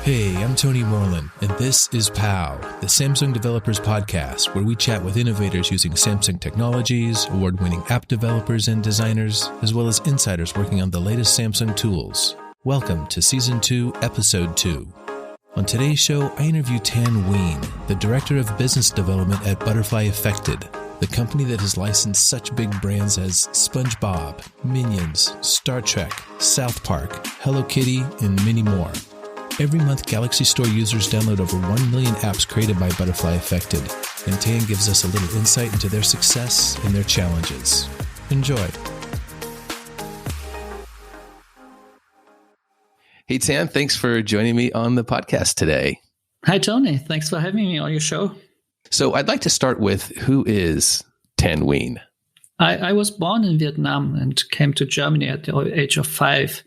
Hey, I'm Tony Moreland, and this is POW, the Samsung Developers Podcast, where we chat with innovators using Samsung technologies, award-winning app developers and designers, as well as insiders working on the latest Samsung tools. Welcome to Season 2, Episode 2. On today's show, I interview Tan Nguyen, the Director of Business Development at butterflyeffected, the company that has licensed such big brands as SpongeBob, Minions, Star Trek, South Park, Hello Kitty, and many more. Every month, Galaxy Store users download over 1 million apps created by butterflyeffected, and Tan gives us a little insight into their success and their challenges. Enjoy. Hey, Tan, thanks for joining me on the podcast today. Hi, Tony. Thanks for having me on your show. So I'd like to start with, who is Tan Nguyen? I was born in Vietnam and came to Germany at the age of 5.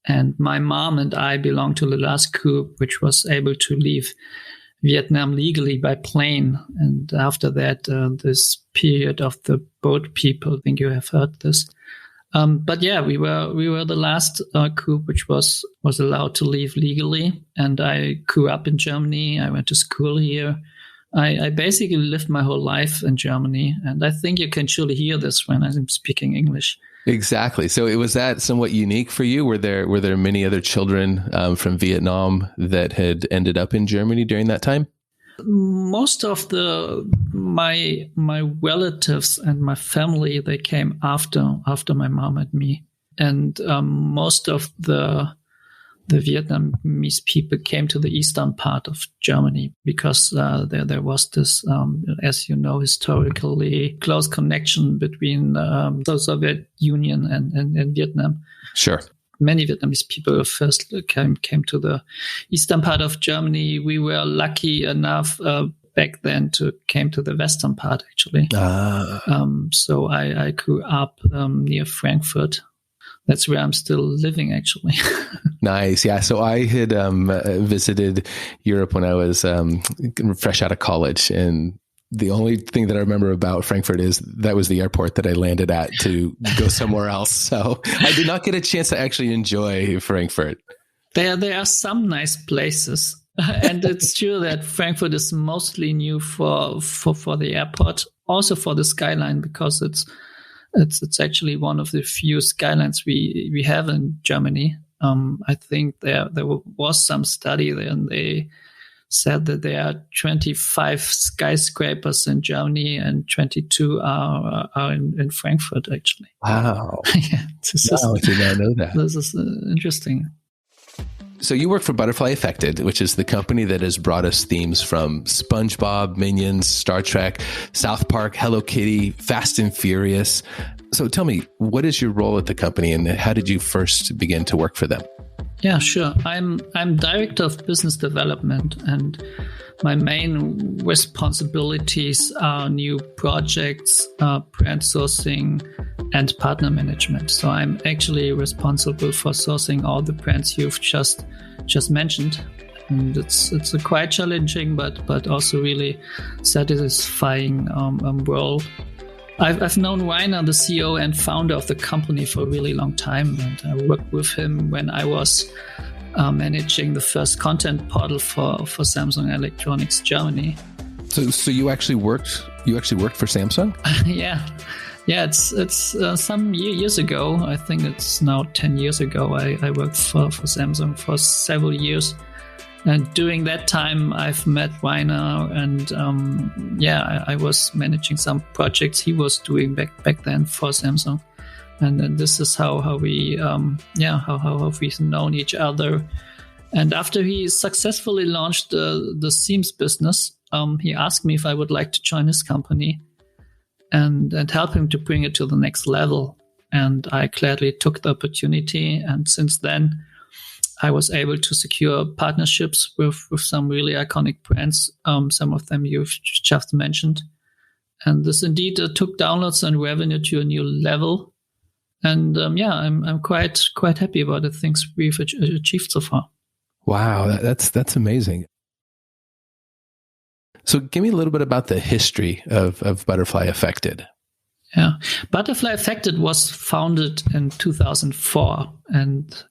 And my mom and I belong to the last coup, which was able to leave Vietnam legally by plane. And after that, this period of the boat people, I think you have heard this. But yeah, we were the last coup which was allowed to leave legally. And I grew up in Germany. I went to school here. I basically lived my whole life in Germany. And I think you can surely hear this when I'm speaking English. Exactly. So was that somewhat unique for you? Were there many other children from Vietnam that had ended up in Germany during that time? Most of my relatives and my family, they came after my mom and me, and most of the Vietnamese people came to the eastern part of Germany because there was this, as you know, historically close connection between the Soviet Union and Vietnam. Sure. Many Vietnamese people first came to the eastern part of Germany. We were lucky enough back then to came to the western part, actually. So I grew up near Frankfurt. That's where I'm still living, actually. Nice. Yeah. So I had visited Europe when I was fresh out of college. And the only thing that I remember about Frankfurt is that was the airport that I landed at to go somewhere else. So I did not get a chance to actually enjoy Frankfurt. There are some nice places. And it's true that Frankfurt is mostly new for the airport, also for the skyline, because it's actually one of the few skylines we have in Germany. I think there was some study there, and they said that there are 25 skyscrapers in Germany, and 22 are in Frankfurt, actually. Wow! Yeah, I did not know that. This is interesting. So you work for butterflyeffected, which is the company that has brought us themes from SpongeBob, Minions, Star Trek, South Park, Hello Kitty, Fast and Furious. So tell me, what is your role at the company and how did you first begin to work for them? Yeah, sure. I'm Director of Business Development, and my main responsibilities are new projects, brand sourcing, and partner management. So I'm actually responsible for sourcing all the brands you've just mentioned. And it's a quite challenging, but also really satisfying role. I've known Nguyens, the CEO and founder of the company, for a really long time, and I worked with him when I was managing the first content portal for Samsung Electronics Germany. So you actually worked for Samsung? Yeah, it's some years ago. I think it's now 10 years ago. I worked for Samsung for several years. And during that time, I've met Nguyens, and I was managing some projects he was doing back then for Samsung. And then this is how we we've known each other. And after he successfully launched the Seams business, he asked me if I would like to join his company and help him to bring it to the next level. And I gladly took the opportunity. And since then, I was able to secure partnerships with some really iconic brands, some of them you've just mentioned. And this indeed took downloads and revenue to a new level. And I'm quite happy about the things we've achieved so far. Wow, that's amazing. So give me a little bit about the history of butterflyeffected. Yeah, butterflyeffected was founded in 2004, and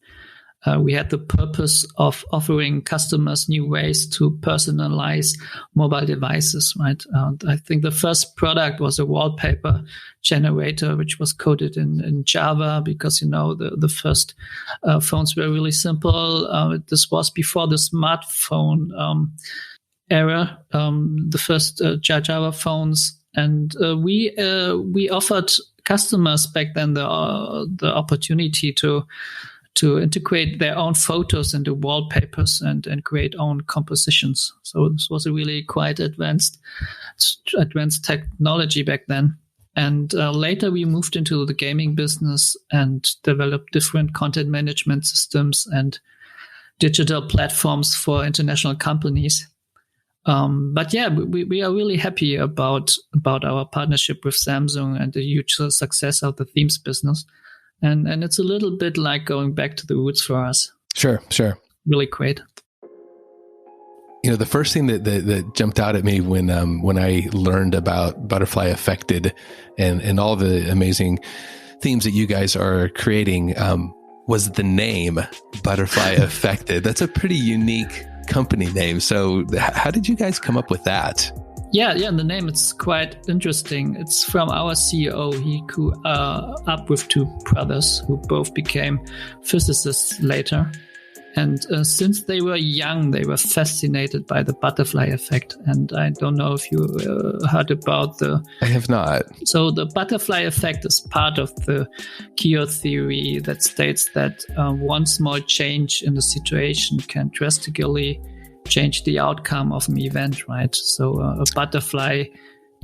We had the purpose of offering customers new ways to personalize mobile devices, right? I think the first product was a wallpaper generator, which was coded in Java because, the first phones were really simple. This was before the smartphone era, the first Java phones. And we offered customers back then the opportunity to integrate their own photos into wallpapers and create own compositions. So this was a really quite advanced technology back then. And later we moved into the gaming business and developed different content management systems and digital platforms for international companies. But yeah, we are really happy about our partnership with Samsung and the huge success of the themes business. And it's a little bit like going back to the roots for us. Sure. Really great. The first thing that jumped out at me when I learned about Butterfly Effected and all the amazing themes that you guys are creating was the name Butterfly Effected. That's a pretty unique company name. So how did you guys come up with that? Yeah, the name is quite interesting. It's from our CEO. He grew up with two brothers who both became physicists later. And since they were young, they were fascinated by the butterfly effect. And I don't know if you heard about I have not. So the butterfly effect is part of the chaos theory that states that one small change in the situation can drastically change the outcome of an event, right? So a butterfly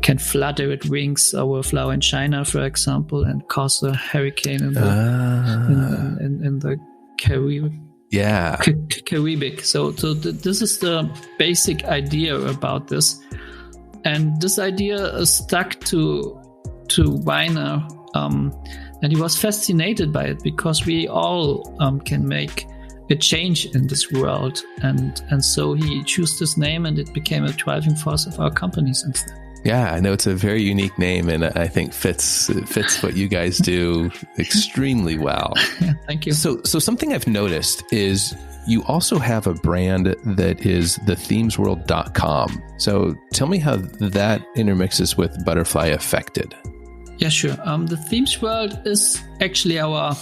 can flutter its wings over a flower in China, for example, and cause a hurricane in the Caribbean. Yeah. Caribbean. So this is the basic idea about this. And this idea stuck to Weiner. And he was fascinated by it because we all can make a change in this world. And so he chose this name and it became a driving force of our company since then. Yeah, I know it's a very unique name, and I think fits what you guys do extremely well. Yeah, thank you. So something I've noticed is you also have a brand that is thethemesworld.com. So tell me how that intermixes with Butterfly Effected. Yeah, sure. The Themes World is actually our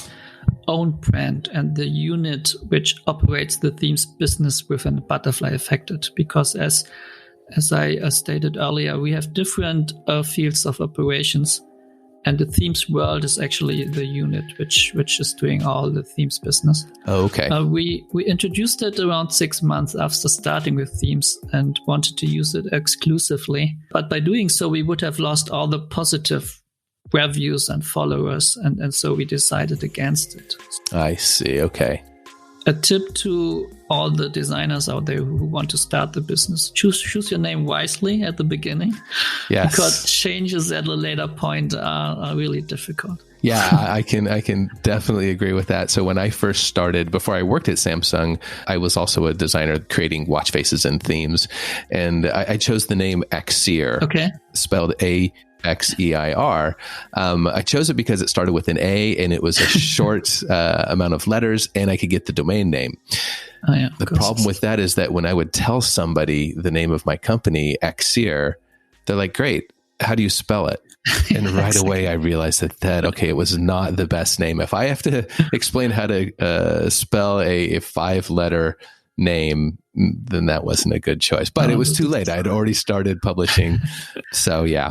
own brand and the unit which operates the themes business within Butterfly Effected, because as I stated earlier, we have different fields of operations, and the themes world is actually the unit which is doing all the themes business. Oh, okay. We introduced it around 6 months after starting with themes and wanted to use it exclusively. But by doing so, we would have lost all the positive reviews and followers, and so we decided against it. I see. Okay. A tip to all the designers out there who want to start the business: choose your name wisely at the beginning. Yes. Because changes at a later point are really difficult. Yeah, I can definitely agree with that. So when I first started, before I worked at Samsung, I was also a designer creating watch faces and themes. And I chose the name Xeir, okay, spelled Xeir. I chose it because it started with an A and it was a short amount of letters, and I could get the domain name. Oh, yeah, the problem with that is that when I would tell somebody the name of my company, Xeir, they're like, great, how do you spell it? And right away I realized that it was not the best name. If I have to explain how to spell a 5-letter name, then that wasn't a good choice. But it was too late. I had already started publishing. So yeah.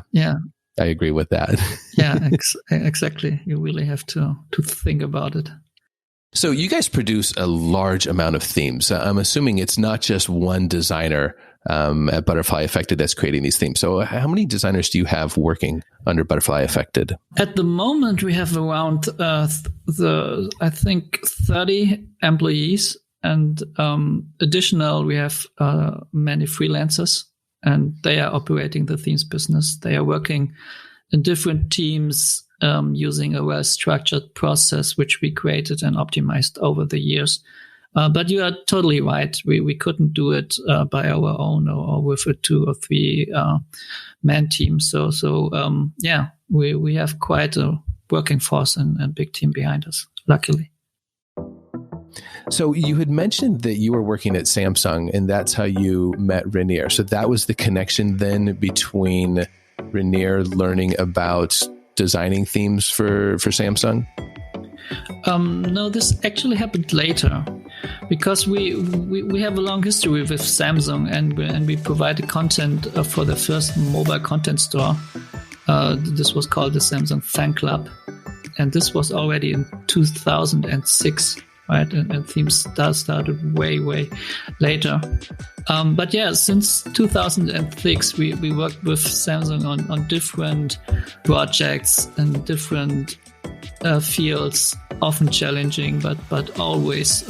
I agree with that. Yeah, exactly. You really have to think about it. So you guys produce a large amount of themes. I'm assuming it's not just one designer at Butterfly Effected that's creating these themes. So how many designers do you have working under Butterfly Effected? At the moment, we have around, I think 30 employees. And additional, we have many freelancers, and they are operating the themes business. They are working in different teams using a well-structured process, which we created and optimized over the years. But you are totally right. We couldn't do it by our own or with a 2 or 3 man team. So we have quite a working force and big team behind us, luckily. So you had mentioned that you were working at Samsung, and that's how you met Rainier. So that was the connection then between Rainier learning about designing themes for Samsung? No, this actually happened later, because we have a long history with Samsung, and we provided content for the first mobile content store. This was called the Samsung Fan Club, and this was already in 2006. Right, and themes started way later. But yeah, since 2006, we worked with Samsung on different projects and different fields, often challenging, but always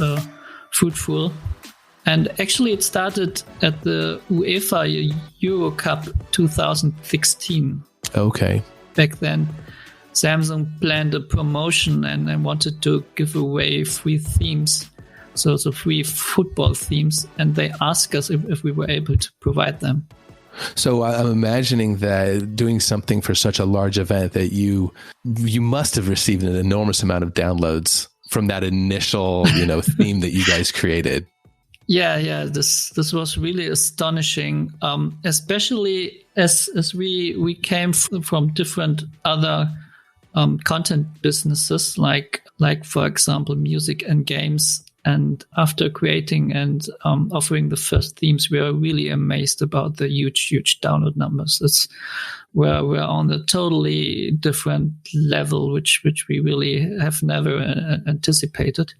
fruitful. And actually, it started at the UEFA Euro Cup 2016. Okay. Back then, Samsung planned a promotion and wanted to give away free themes, so free football themes, and they asked us if we were able to provide them. So I'm imagining that doing something for such a large event that you must have received an enormous amount of downloads from that initial theme that you guys created. Yeah. This was really astonishing, especially as we came from different other content businesses, like for example music and games. And after creating and offering the first themes, we are really amazed about the huge download numbers. We're on a totally different level, which we really have never anticipated.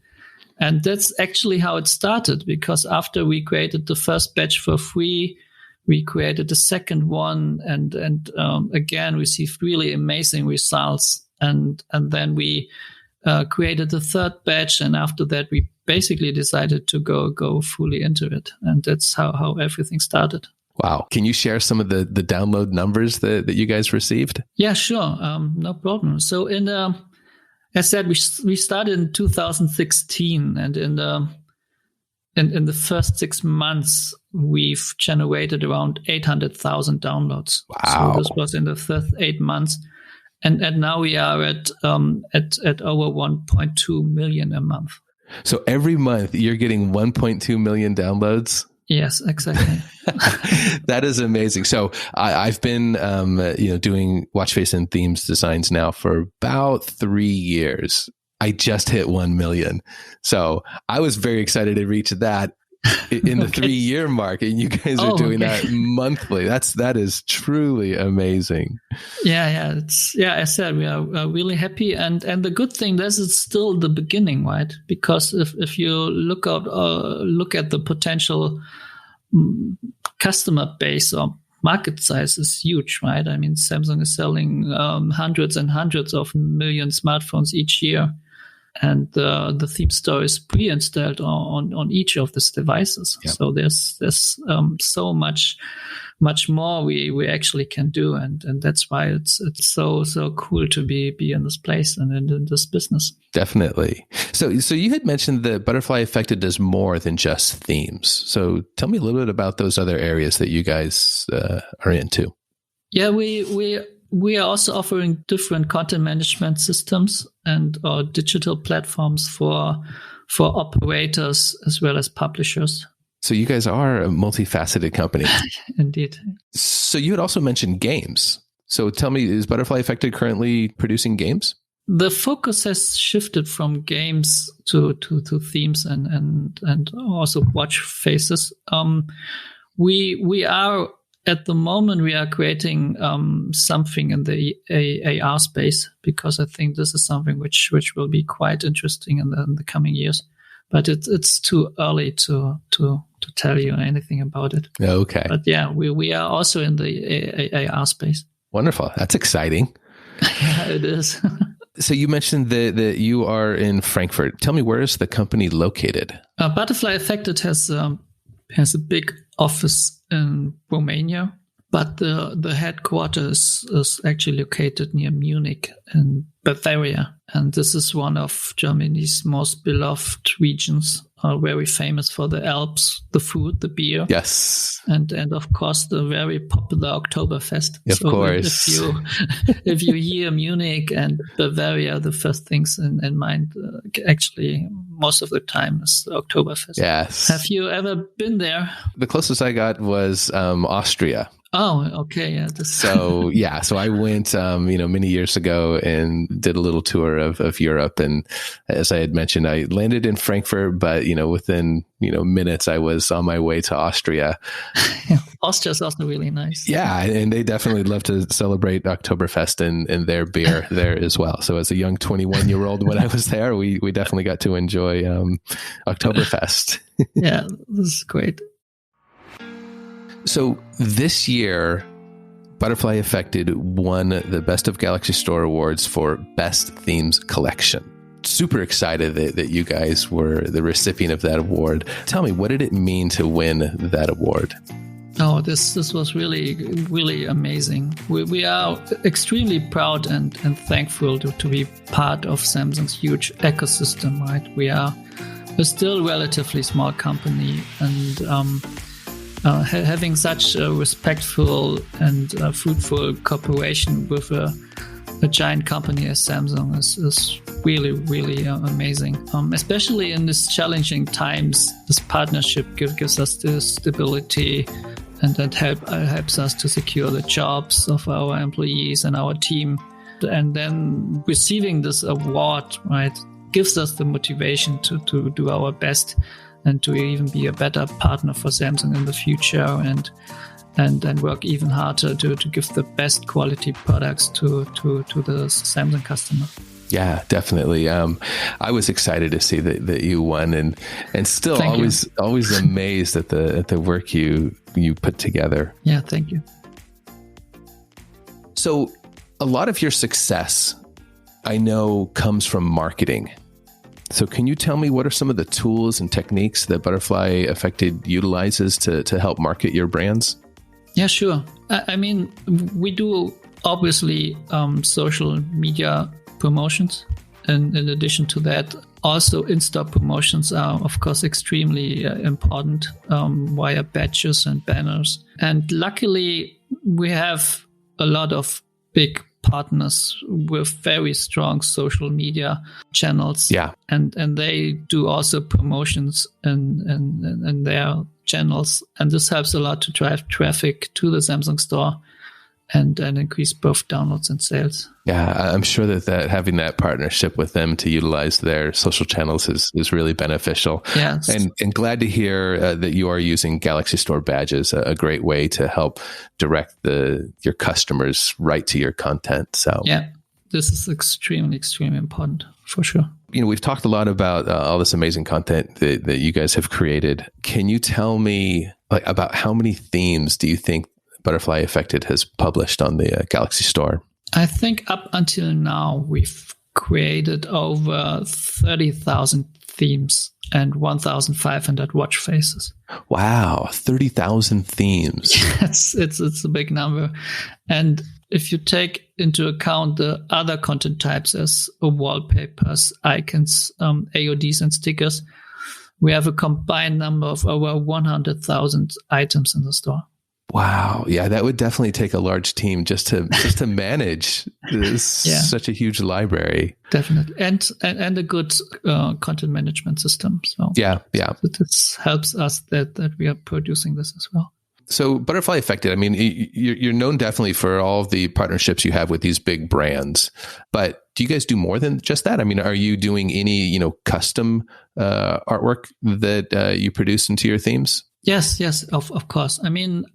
And that's actually how it started, because after we created the first batch for free, we created the second one, and again received really amazing results. And then we created the third batch, and after that we basically decided to go fully into it, and that's how everything started. Wow! Can you share some of the download numbers that you guys received? Yeah, sure, no problem. So as I said, we started in 2016, and in the first 6 months, we've generated around 800,000 downloads. Wow. So this was in the first 8 months. And now we are at over 1.2 million a month. So every month you're getting 1.2 million downloads? Yes, exactly. That is amazing. So I've been doing watch face and themes designs now for about 3 years. I just hit 1 million. So I was very excited to reach that in the 3-year mark, and you guys are doing that monthly. That is truly amazing. Yeah. I said we are really happy, and the good thing is it's still the beginning, right? Because if you look at the potential customer base or market size is huge, right? I mean, Samsung is selling hundreds and hundreds of million smartphones each year. And the theme store is pre-installed on each of these devices. Yep. So there's so much more we actually can do, and that's why it's so cool to be in this place and in this business. Definitely. So you had mentioned that Butterfly Effected does more than just themes. So tell me a little bit about those other areas that you guys are into. Yeah, we are also offering different content management systems and digital platforms for operators as well as publishers. So you guys are a multifaceted company. Indeed. So you had also mentioned games. So tell me, is Butterfly Effected currently producing games? The focus has shifted from games to themes and also watch faces. We are at the moment, we are creating something in the AR space, because I think this is something which will be quite interesting in the coming years. But it's too early to tell you anything about it. Okay. But yeah, we are also in the AR space. Wonderful. That's exciting. Yeah, it is. So you mentioned that you are in Frankfurt. Tell me, where is the company located? Butterfly Effected has a big office in Romania, but the headquarters is actually located near Munich in Bavaria. And this is one of Germany's most beloved regions are very famous for the Alps, the food, the beer. Yes. And of course, the very popular Oktoberfest. Of course. If you hear Munich and Bavaria, the first things in mind, actually, most of the time is the Oktoberfest. Yes. Have you ever been there? The closest I got was Austria. Oh, okay. Yeah. So I went, many years ago and did a little tour of Europe. And as I had mentioned, I landed in Frankfurt, but, within, minutes I was on my way to Austria. Austria is also really nice. Yeah. And they definitely love to celebrate Oktoberfest and their beer there as well. So as a young 21-year-old, when I was there, we definitely got to enjoy Oktoberfest. Yeah, this is great. So this year, Butterfly Effected won the Best of Galaxy Store Awards for Best Themes Collection. Super excited that you guys were the recipient of that award. Tell me, what did it mean to win that award? Oh, this was really, really amazing. We are extremely proud and thankful to be part of Samsung's huge ecosystem, right? We're still a relatively small company, and having such a respectful and fruitful cooperation with a giant company as Samsung is really, really amazing. Especially in these challenging times, this partnership gives us the stability, and that helps us to secure the jobs of our employees and our team. And then receiving this award, right, gives us the motivation to do our best and to even be a better partner for Samsung in the future, and work even harder to give the best quality products to the Samsung customer. Yeah, definitely. I was excited to see that you won, and still always amazed at the work you put together. Yeah, thank you. So a lot of your success, I know, comes from marketing. So can you tell me what are some of the tools and techniques that Butterfly Effected utilizes to help market your brands? Yeah, sure. I mean, we do obviously social media promotions. And in addition to that, also in-store promotions are, of course, extremely important via badges and banners. And luckily, we have a lot of big partners with very strong social media channels. Yeah. And they do also promotions in their channels. And this helps a lot to drive traffic to the Samsung store and increase both downloads and sales. Yeah, I'm sure that having that partnership with them to utilize their social channels is really beneficial. Yes. And glad to hear that you are using Galaxy Store badges, a great way to help direct your customers right to your content. So yeah, this is extremely, extremely important for sure. We've talked a lot about all this amazing content that you guys have created. Can you tell me about how many themes do you think Butterfly Effected has published on the Galaxy Store? I think up until now, we've created over 30,000 themes and 1,500 watch faces. Wow, 30,000 themes. It's a big number. And if you take into account the other content types as wallpapers, icons, AODs, and stickers, we have a combined number of over 100,000 items in the store. Wow. Yeah, that would definitely take a large team just to manage this such a huge library. Definitely. And a good content management system. So this helps us that we are producing this as well. So Butterfly Effected, I mean, you're known definitely for all of the partnerships you have with these big brands, but do you guys do more than just that? I mean, are you doing any, custom artwork that you produce into your themes? Yes, of course. I mean,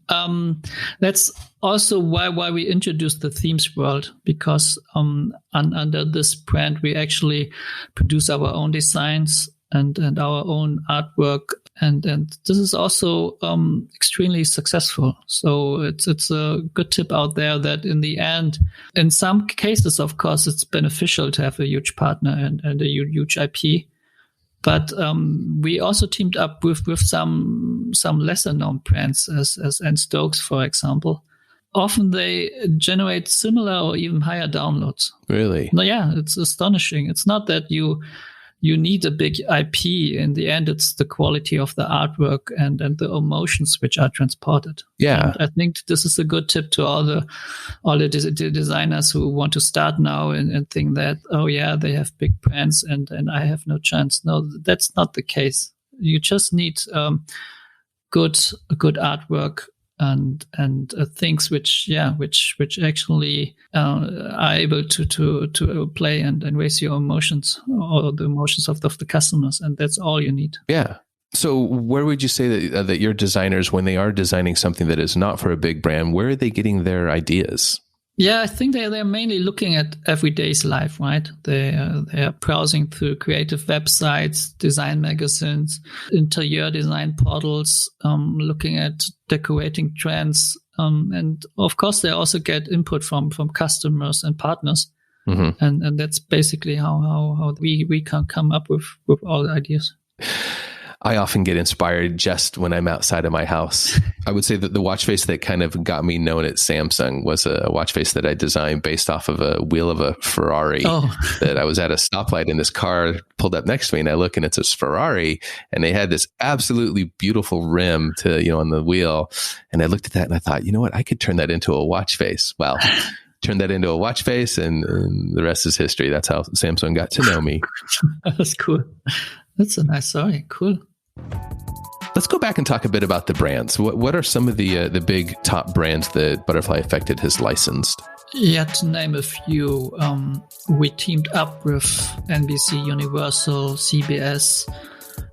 that's also why we introduced the themes world, because under this brand, we actually produce our own designs and our own artwork. And this is also extremely successful. So it's a good tip out there that in the end, in some cases, of course, it's beneficial to have a huge partner and a huge IP. But we also teamed up with some lesser known brands as Stokes, for example. Often they generate similar or even higher downloads. Really? No, yeah, it's astonishing. It's not that you you need a big IP. In the end, it's the quality of the artwork and the emotions which are transported. Yeah. And I think this is a good tip to all the designers who want to start now and think that, oh yeah, they have big brands and I have no chance. No, that's not the case. You just need good artwork and things which actually are able to play and raise your emotions or the emotions of the customers, and that's all you need. Yeah. So where would you say that your designers, when they are designing something that is not for a big brand, where are they getting their ideas? Yeah, I think they're mainly looking at everyday's life, right? They are browsing through creative websites, design magazines, interior design portals, looking at decorating trends, and of course they also get input from customers and partners, and that's basically how we can come up with all the ideas. I often get inspired just when I'm outside of my house. I would say that the watch face that kind of got me known at Samsung was a watch face that I designed based off of a wheel of a Ferrari. That I was at a stoplight and this car pulled up next to me and I look and it's a Ferrari and they had this absolutely beautiful rim on the wheel. And I looked at that and I thought, you know what, I could turn that into a watch face. Well, turn that into a watch face and the rest is history. That's how Samsung got to know me. That's cool. That's a nice story. Cool. Let's go back and talk a bit about the brands. What are some of the big top brands that Butterfly Effected has licensed? Yeah, to name a few, we teamed up with NBC Universal, CBS,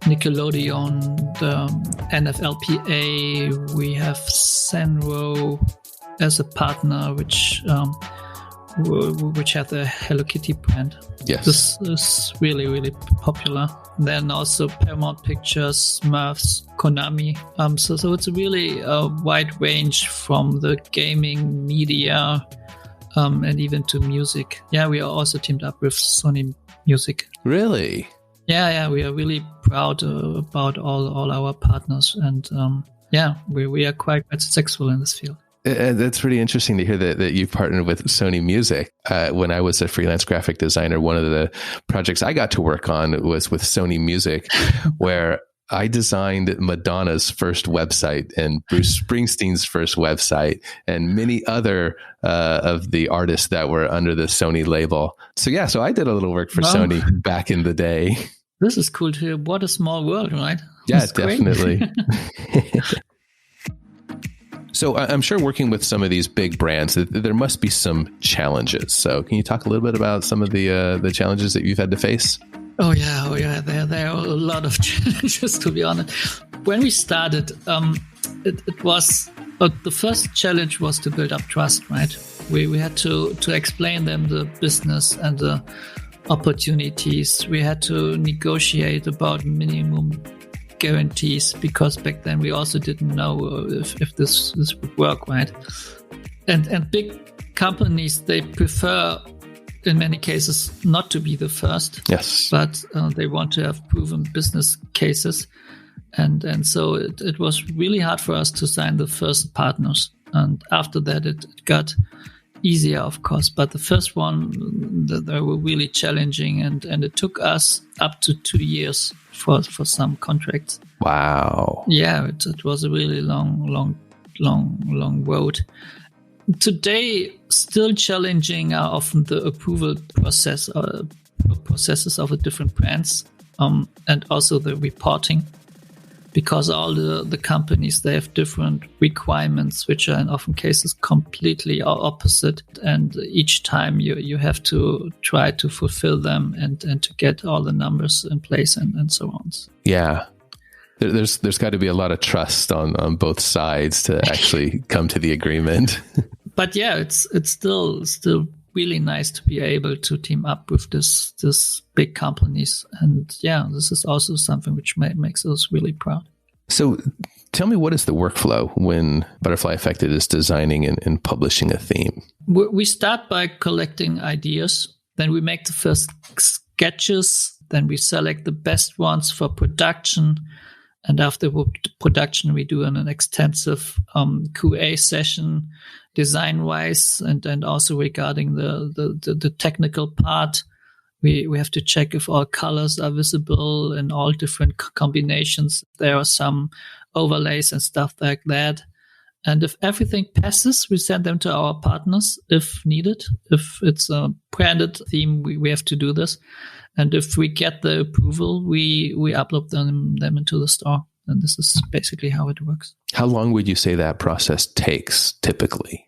Nickelodeon, the NFLPA. We have Senro as a partner, which have the Hello Kitty brand. Yes. This is really, really popular. Then also Paramount Pictures, Smurfs, Konami. So it's really a wide range from the gaming, media, and even to music. Yeah, we are also teamed up with Sony Music. Really? Yeah, we are really proud about all our partners. And we are quite successful in this field. That's pretty interesting to hear that you've partnered with Sony Music. When I was a freelance graphic designer, one of the projects I got to work on was with Sony Music, where I designed Madonna's first website and Bruce Springsteen's first website and many other of the artists that were under the Sony label. So I did a little work for Sony back in the day. This is cool to hear. What a small world, right? Yeah, That's definitely. So I'm sure working with some of these big brands, there must be some challenges. So can you talk a little bit about some of the challenges that you've had to face? Oh yeah. There are a lot of challenges, to be honest. When we started, it was the first challenge was to build up trust, right? We had to explain them the business and the opportunities. We had to negotiate about minimum guarantees, because back then we also didn't know if this would work, right? And big companies, they prefer in many cases not to be the first. Yes. But they want to have proven business cases. And so it was really hard for us to sign the first partners. And after that, it got easier, of course. But the first one, they were really challenging. And it took us up to 2 years for some contracts. Wow. Yeah, it was a really long road. Today, still challenging are often the approval processes of the different brands, and also the reporting, because all the companies, they have different requirements, which are in often cases completely opposite, and each time you have to try to fulfill them and to get all the numbers in place and so on. Yeah. There's got to be a lot of trust on both sides to actually come to the agreement. But yeah, it's still really nice to be able to team up with this big companies. And yeah, this is also something which makes us really proud. So tell me, what is the workflow when Butterfly Effected is designing and publishing a theme? We start by collecting ideas. Then we make the first sketches. Then we select the best ones for production. And after production, we do an extensive QA session, design-wise, and also regarding the technical part. We have to check if all colors are visible in all different combinations. There are some overlays and stuff like that. And if everything passes, we send them to our partners if needed. If it's a branded theme, we have to do this. And if we get the approval, we upload them into the store. And this is basically how it works. How long would you say that process takes typically?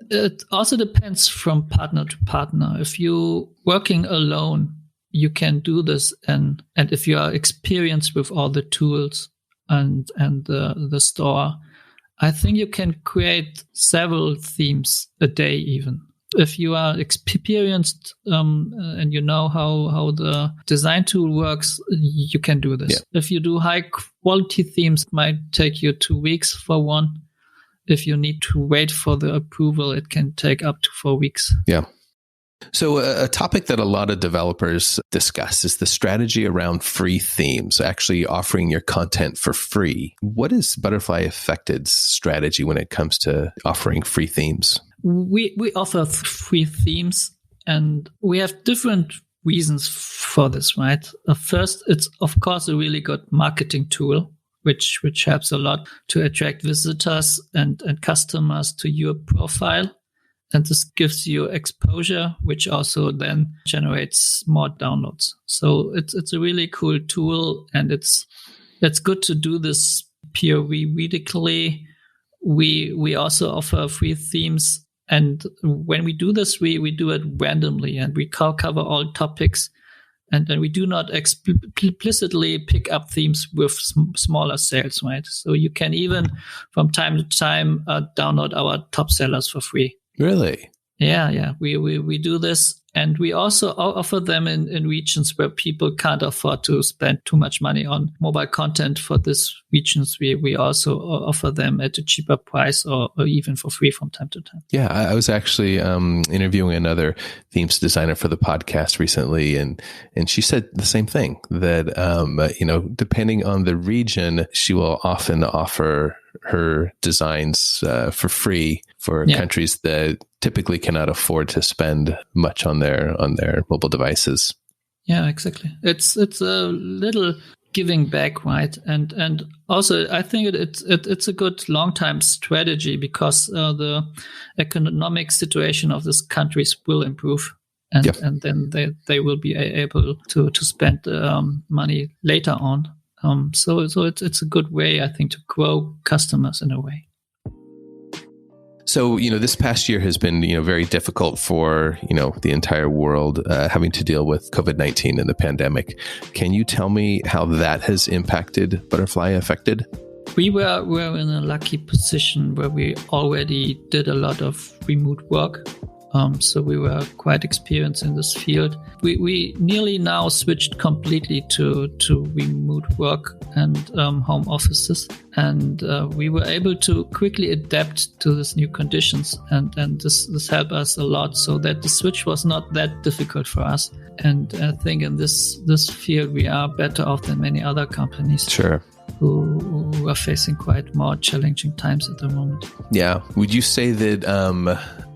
It also depends from partner to partner. If you're working alone, you can do this. And if you are experienced with all the tools and the store, I think you can create several themes a day even. If you are experienced and you know how the design tool works, you can do this. Yeah. If you do high quality themes, it might take you 2 weeks for one. If you need to wait for the approval, it can take up to 4 weeks. Yeah. So a topic that a lot of developers discuss is the strategy around free themes, actually offering your content for free. What is butterflyeffected's strategy when it comes to offering free themes? We offer free themes, and we have different reasons for this, right? First, it's of course a really good marketing tool, which helps a lot to attract visitors and customers to your profile. And this gives you exposure, which also then generates more downloads. So it's a really cool tool, and it's good to do this periodically. We also offer free themes, and when we do this, we do it randomly, and we cover all topics, and then we do not explicitly pick up themes with smaller sales, right? So you can even from time to time download our top sellers for free. Really? Yeah. We do this, and we also offer them in regions where people can't afford to spend too much money on mobile content. For these regions, we also offer them at a cheaper price or even for free from time to time. Yeah, I was actually interviewing another themes designer for the podcast recently, and she said the same thing, that depending on the region, she will often offer her designs for free for countries that typically cannot afford to spend much on their mobile devices. Yeah, exactly. It's a little giving back, right? And also I think it's a good long-term strategy, because the economic situation of these countries will improve, and then they will be able to spend money later on. So it's a good way, I think, to grow customers in a way. So, this past year has been, very difficult for, the entire world, having to deal with COVID-19 and the pandemic. Can you tell me how that has impacted Butterflyeffected? We were in a lucky position where we already did a lot of remote work. So we were quite experienced in this field. We nearly now switched completely to remote work and home offices, and we were able to quickly adapt to these new conditions, and this helped us a lot, so that the switch was not that difficult for us. And I think in this field we are better off than many other companies. Sure. Who are facing quite more challenging times at the moment. Yeah. Would you say that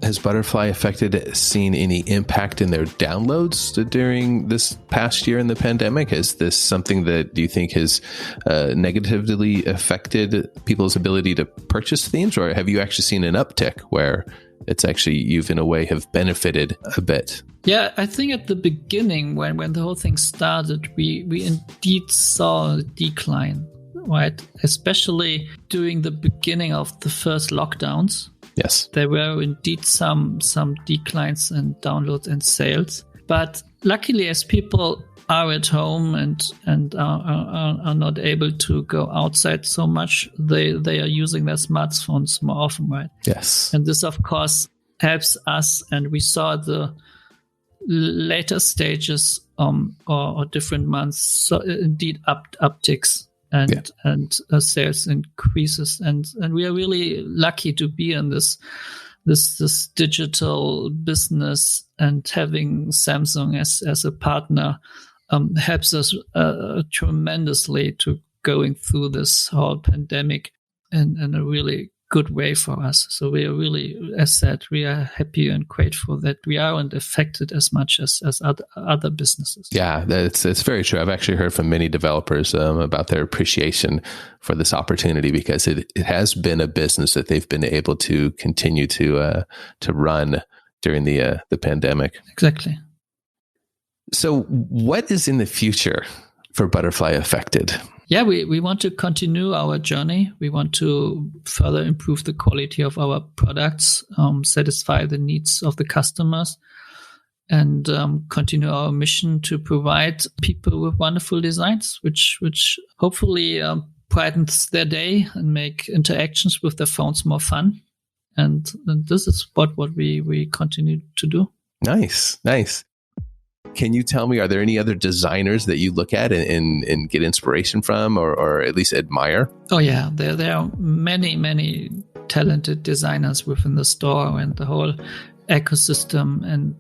has Butterflyeffected seen any impact in their downloads during this past year in the pandemic? Is this something that do you think has negatively affected people's ability to purchase themes, or have you actually seen an uptick where it's actually you've in a way have benefited a bit? Yeah, I think at the beginning when the whole thing started, we indeed saw a decline. Right, especially during the beginning of the first lockdowns. Yes, there were indeed some declines in downloads and sales. But luckily, as people are at home and are not able to go outside so much, they are using their smartphones more often, right? Yes, and this of course helps us. And we saw the later stages or different months, so indeed upticks. And sales increases, and we are really lucky to be in this digital business, and having Samsung as a partner helps us tremendously to going through this whole pandemic in a really good way for us. So we are really, as said, we are happy and grateful that we aren't affected as much as other businesses. Yeah, it's very true. I've actually heard from many developers about their appreciation for this opportunity, because it has been a business that they've been able to continue to run during the pandemic. Exactly. So what is in the future for Butterfly Effected? Yeah, we want to continue our journey. We want to further improve the quality of our products, satisfy the needs of the customers, and continue our mission to provide people with wonderful designs, which hopefully brightens their day and make interactions with their phones more fun. And this is what we continue to do. Nice. Can you tell me, are there any other designers that you look at and get inspiration from, or at least admire? Oh yeah, there are many talented designers within the store and the whole ecosystem, and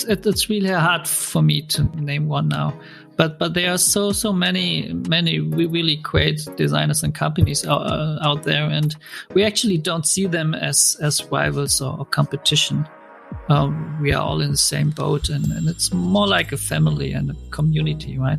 it's really hard for me to name one now. But there are so many really great designers and companies out there, and we actually don't see them as rivals or competition. We are all in the same boat, and it's more like a family and a community, right?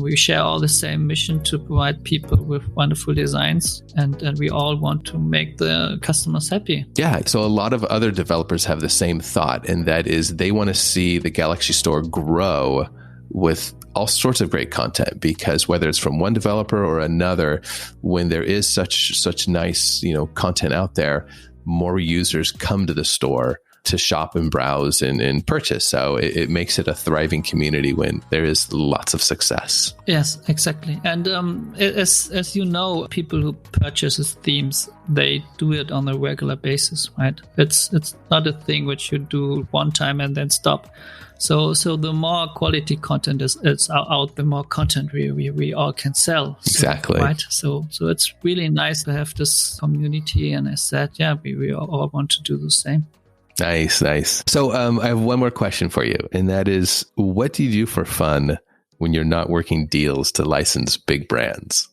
We share all the same mission to provide people with wonderful designs, and we all want to make the customers happy. Yeah, so a lot of other developers have the same thought, and that is they want to see the Galaxy Store grow with all sorts of great content, because whether it's from one developer or another, when there is such nice, content out there, more users come to the store to shop and browse and purchase. So it makes it a thriving community when there is lots of success. Yes, exactly. And as you know, people who purchase themes, they do it on a regular basis, right? It's not a thing which you do one time and then stop. So the more quality content is out, the more content we all can sell. Exactly. Right. So it's really nice to have this community. And as said, yeah, we all want to do the same. Nice. So I have one more question for you, and that is, what do you do for fun when you're not working deals to license big brands?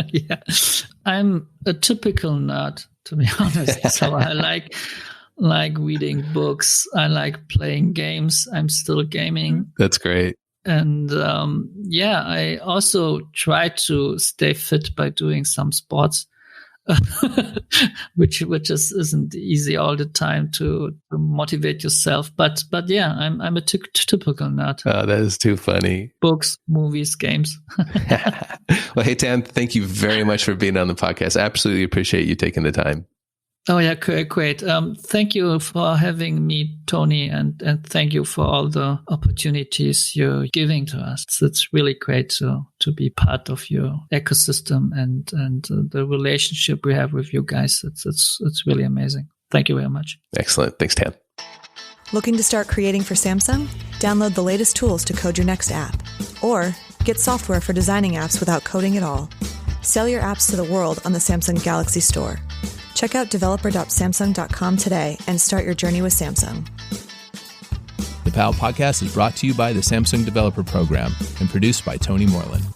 Yeah, I'm a typical nerd, to be honest. So I like reading books. I like playing games. I'm still gaming. That's great. And I also try to stay fit by doing some sports. which isn't easy all the time to motivate yourself, but yeah, I'm a typical nerd. Oh, that is too funny. Books, movies, games. Well, hey Tan, thank you very much for being on the podcast. I absolutely appreciate you taking the time. Oh yeah, great. Thank you for having me, Tony, and thank you for all the opportunities you're giving to us. It's really great to be part of your ecosystem and the relationship we have with you guys. It's really amazing. Thank you very much. Excellent. Thanks, Tan. Looking to start creating for Samsung? Download the latest tools to code your next app, or get software for designing apps without coding at all. Sell your apps to the world on the Samsung Galaxy Store. Check out developer.samsung.com today and start your journey with Samsung. The PAL podcast is brought to you by the Samsung Developer Program and produced by Tony Moreland.